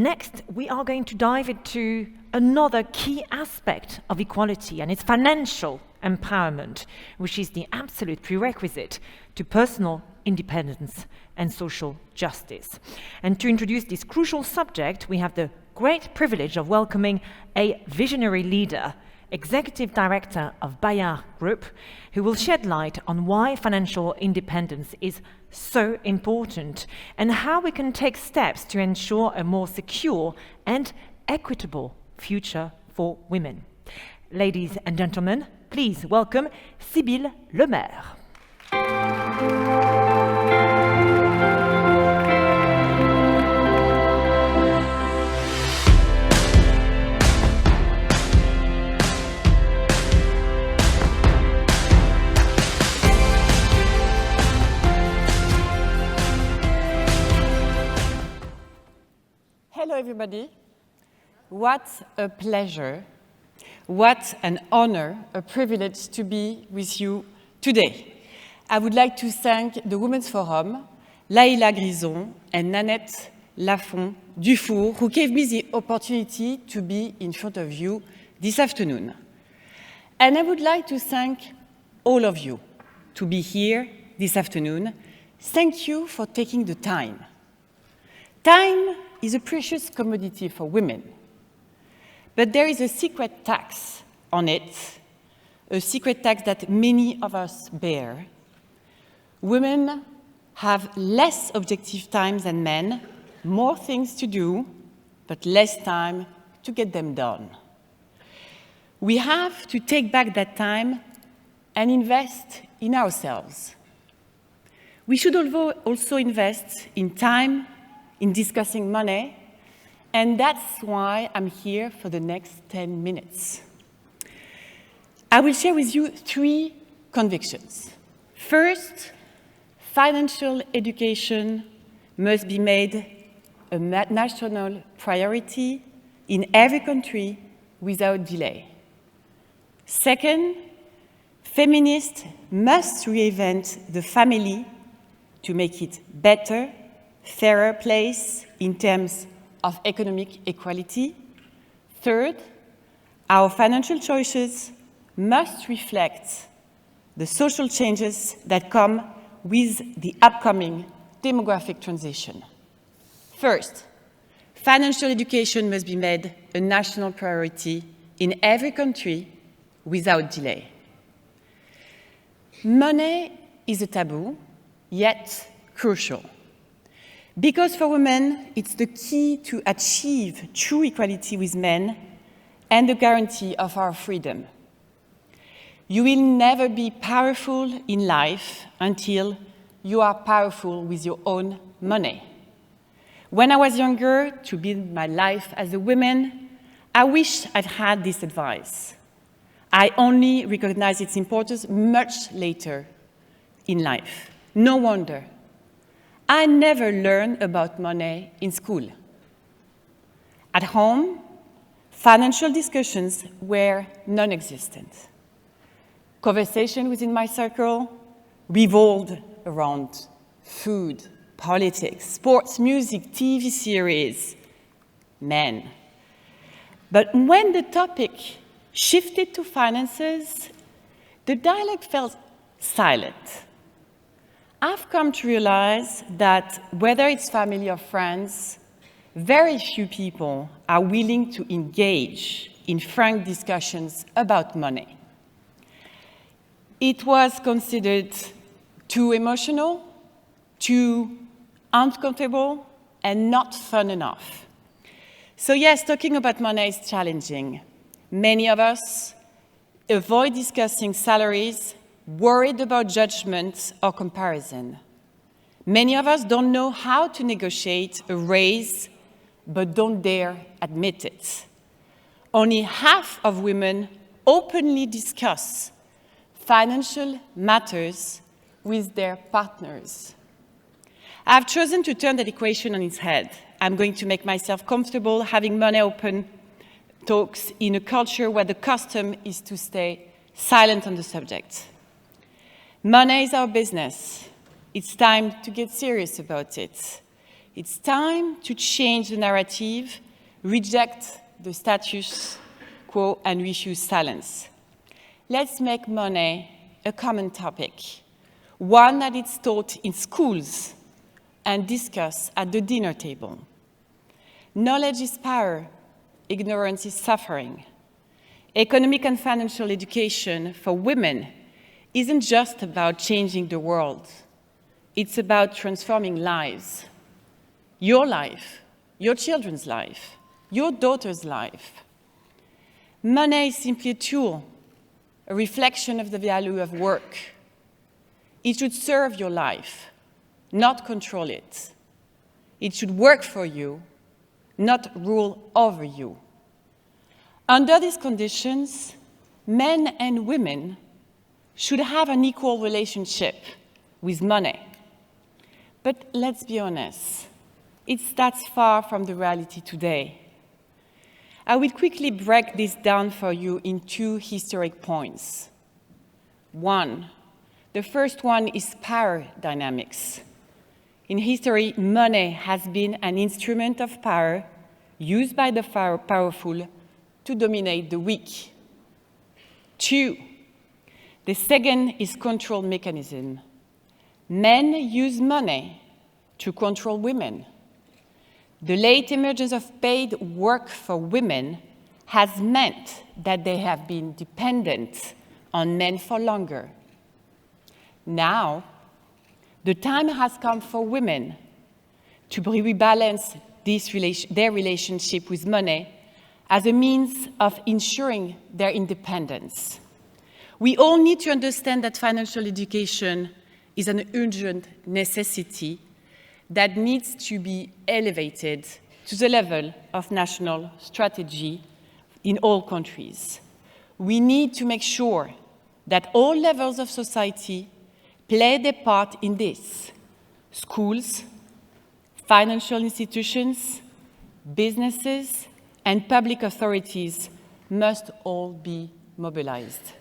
Next, we are going to dive into another key aspect of equality, and it's financial empowerment, which is the absolute prerequisite to personal independence and social justice. And to introduce this crucial subject, we have the great privilege of welcoming a visionary leader, Executive Director of Bayard Group, who will shed light on why financial independence is so important and how we can take steps to ensure a more secure and equitable future for women. Ladies and gentlemen, please welcome Sibylle Le Maire. Hello, everybody. What a pleasure, what an honor, a privilege to be with you today. I would like to thank the Women's Forum, Laïla Grison and Nanette Lafont-Dufour, who gave me the opportunity to be in front of you this afternoon. And I would like to thank all of you to be here this afternoon. Thank you for taking the time. Time is a precious commodity for women. But there is a secret tax on it, a secret tax that many of us bear. Women have less objective time than men, more things to do, but less time to get them done. We have to take back that time and invest in ourselves. We should also invest in time, in discussing money, and that's why I'm here for the next 10 minutes. I will share with you 3 convictions. First, financial education must be made a national priority in every country without delay. Second, feminists must reinvent the family to make it better, fairer place in terms of economic equality. Third, our financial choices must reflect the social changes that come with the upcoming demographic transition. First, financial education must be made a national priority in every country without delay. Money is a taboo, yet crucial. Because for women, it's the key to achieve true equality with men and the guarantee of our freedom. You will never be powerful in life until you are powerful with your own money. When I was younger, to build my life as a woman, I wish I'd had this advice. I only recognized its importance much later in life. No wonder. I never learned about money in school. At home, financial discussions were non-existent. Conversation within my circle revolved around food, politics, sports, music, TV series, men. But when the topic shifted to finances, the dialogue felt silent. I've come to realize that whether it's family or friends, very few people are willing to engage in frank discussions about money. It was considered too emotional, too uncomfortable, and not fun enough. So yes, talking about money is challenging. Many of us avoid discussing salaries, worried about judgment or comparison. Many of us don't know how to negotiate a raise, but don't dare admit it. Only half of women openly discuss financial matters with their partners. I've chosen to turn that equation on its head. I'm going to make myself comfortable having money open talks in a culture where the custom is to stay silent on the subject. Money is our business. It's time to get serious about it. It's time to change the narrative, reject the status quo, and refuse silence. Let's make money a common topic, one that is taught in schools and discussed at the dinner table. Knowledge is power, ignorance is suffering. Economic and financial education for women isn't just about changing the world. It's about transforming lives. Your life, your children's life, your daughter's life. Money is simply a tool, a reflection of the value of work. It should serve your life, not control it. It should work for you, not rule over you. Under these conditions, men and women should have an equal relationship with money. But let's be honest, that's far from the reality today. I will quickly break this down for you in two historic points. One, the first one is power dynamics. In history, money has been an instrument of power used by the powerful to dominate the weak. Two, the second is control mechanism. Men use money to control women. The late emergence of paid work for women has meant that they have been dependent on men for longer. Now, the time has come for women to rebalance their relationship with money as a means of ensuring their independence. We all need to understand that financial education is an urgent necessity that needs to be elevated to the level of national strategy in all countries. We need to make sure that all levels of society play their part in this. Schools, financial institutions, businesses, and public authorities must all be mobilized.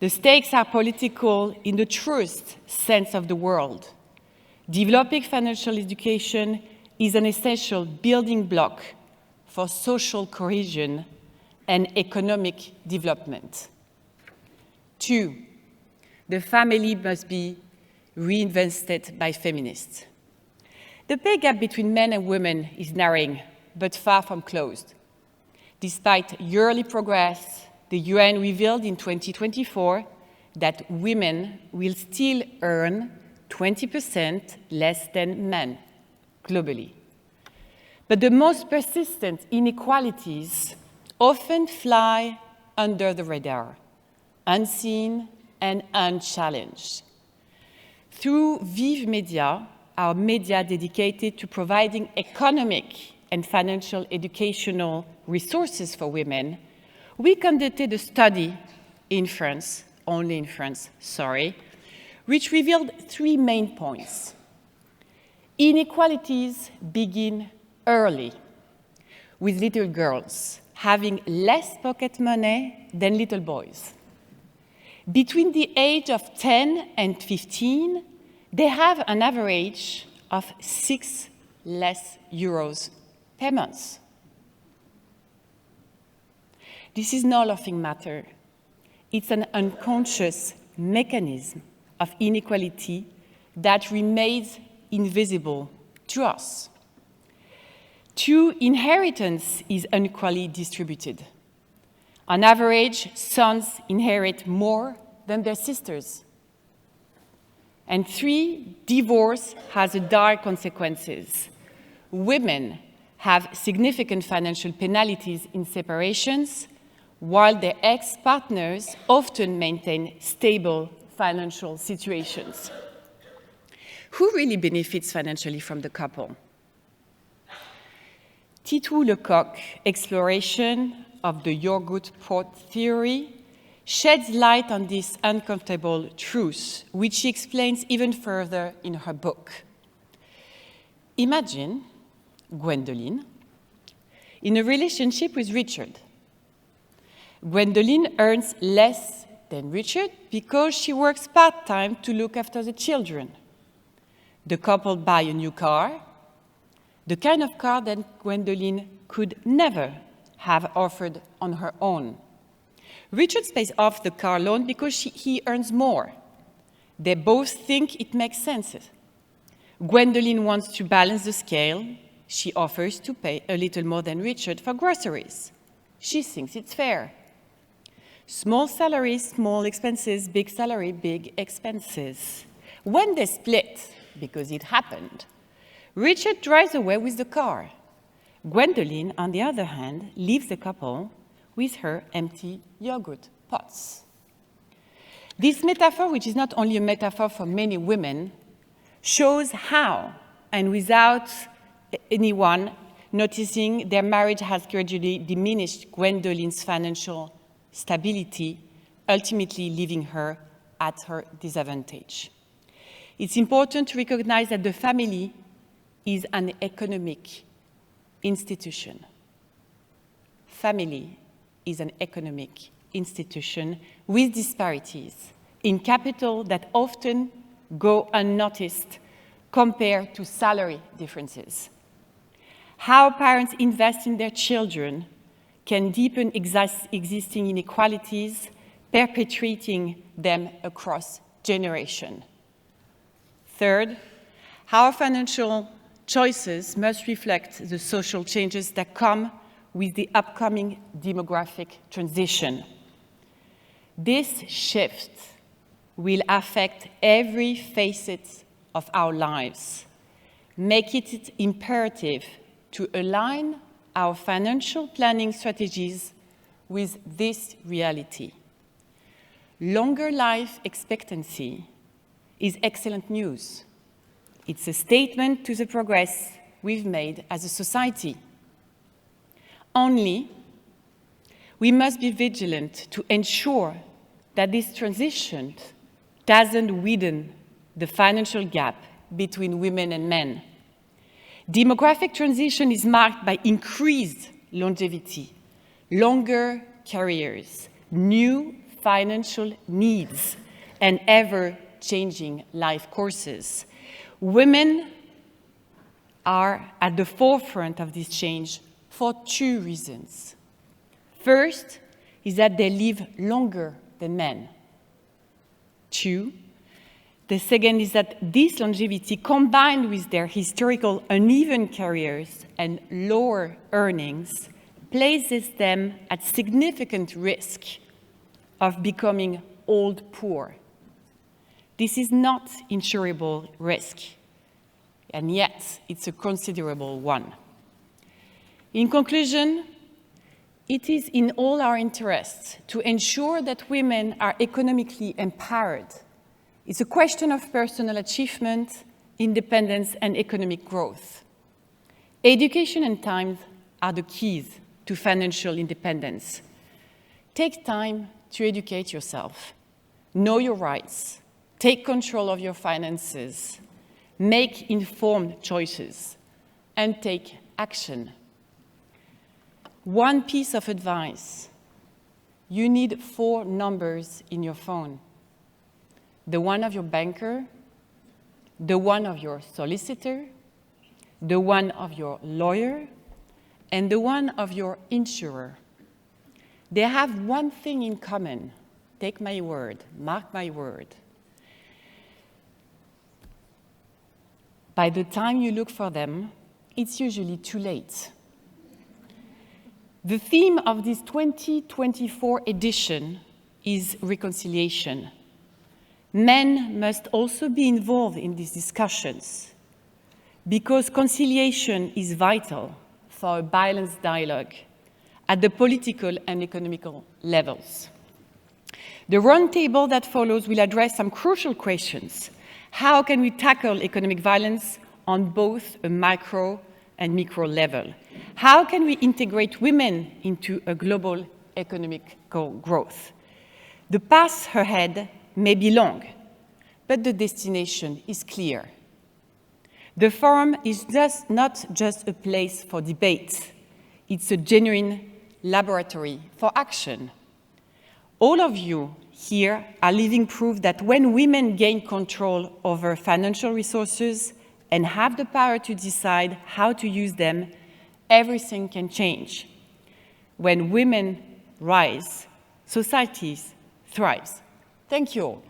The stakes are political in the truest sense of the word. Developing financial education is an essential building block for social cohesion and economic development. Two, the family must be reinvested by feminists. The pay gap between men and women is narrowing, but far from closed. Despite yearly progress, the UN revealed in 2024 that women will still earn 20% less than men globally. But the most persistent inequalities often fly under the radar, unseen and unchallenged. Through Vive Media, our media dedicated to providing economic and financial educational resources for women, we conducted a study in France, only in France, which revealed three main points. Inequalities begin early, with little girls having less pocket money than little boys. Between the age of 10 and 15, they have an average of 6 less euros per month. This is no laughing matter. It's an unconscious mechanism of inequality that remains invisible to us. Two, inheritance is unequally distributed. On average, sons inherit more than their sisters. And three, divorce has dire consequences. Women have significant financial penalties in separations, while their ex-partners often maintain stable financial situations. Who really benefits financially from the couple? Titou Lecoq's exploration of the yogurt pot theory sheds light on this uncomfortable truth, which she explains even further in her book. Imagine Gwendoline in a relationship with Richard. Gwendoline earns less than Richard because she works part-time to look after the children. The couple buy a new car the kind of car that Gwendoline could never have offered on her own. Richard pays off the car loan because he earns more. They both think it makes sense. Gwendoline wants to balance the scale. She offers to pay a little more than Richard for groceries. She thinks it's fair. Small salary, small expenses, big salary, big expenses. When they split, because it happened, Richard drives away with the car. Gwendoline, on the other hand, leaves the couple with her empty yogurt pots. This metaphor, which is not only a metaphor for many women, shows how, and without anyone noticing, their marriage has gradually diminished Gwendoline's financial stability, ultimately leaving her at her disadvantage. It's important to recognize that the family is an economic institution. Family is an economic institution with disparities in capital that often go unnoticed compared to salary differences. How parents invest in their children can deepen existing inequalities, perpetuating them across generations. Third, how financial choices must reflect the social changes that come with the upcoming demographic transition. This shift will affect every facet of our lives, making it imperative to align our financial planning strategies with this reality. Longer life expectancy is excellent news. It's a statement to the progress we've made as a society. Only, we must be vigilant to ensure that this transition doesn't widen the financial gap between women and men. Demographic transition is marked by increased longevity, longer careers, new financial needs, and ever-changing life courses. Women are at the forefront of this change for two reasons. First is that they live longer than men. Two, the second is that this longevity, combined with their historical uneven careers and lower earnings, places them at significant risk of becoming old poor. This is not insurable risk, and yet it's a considerable one. In conclusion, it is in all our interests to ensure that women are economically empowered. It's a question of personal achievement, independence, and economic growth. Education and time are the keys to financial independence. Take time to educate yourself. Know your rights. Take control of your finances. Make informed choices. And take action. One piece of advice: you need 4 numbers in your phone. The one of your banker, the one of your solicitor, the one of your lawyer, and the one of your insurer. They have one thing in common. Take my word, mark my word. By the time you look for them, it's usually too late. The theme of this 2024 edition is reconciliation. Men must also be involved in these discussions because conciliation is vital for a balanced dialogue at the political and economical levels. The roundtable that follows will address some crucial questions. How can we tackle economic violence on both a micro and micro level? How can we integrate women into a global economic growth? The path ahead may be long, but the destination is clear. The forum is not just a place for debate. It's a genuine laboratory for action. All of you here are living proof that when women gain control over financial resources, and have the power to decide how to use them, everything can change. When women rise, societies thrive. Thank you all.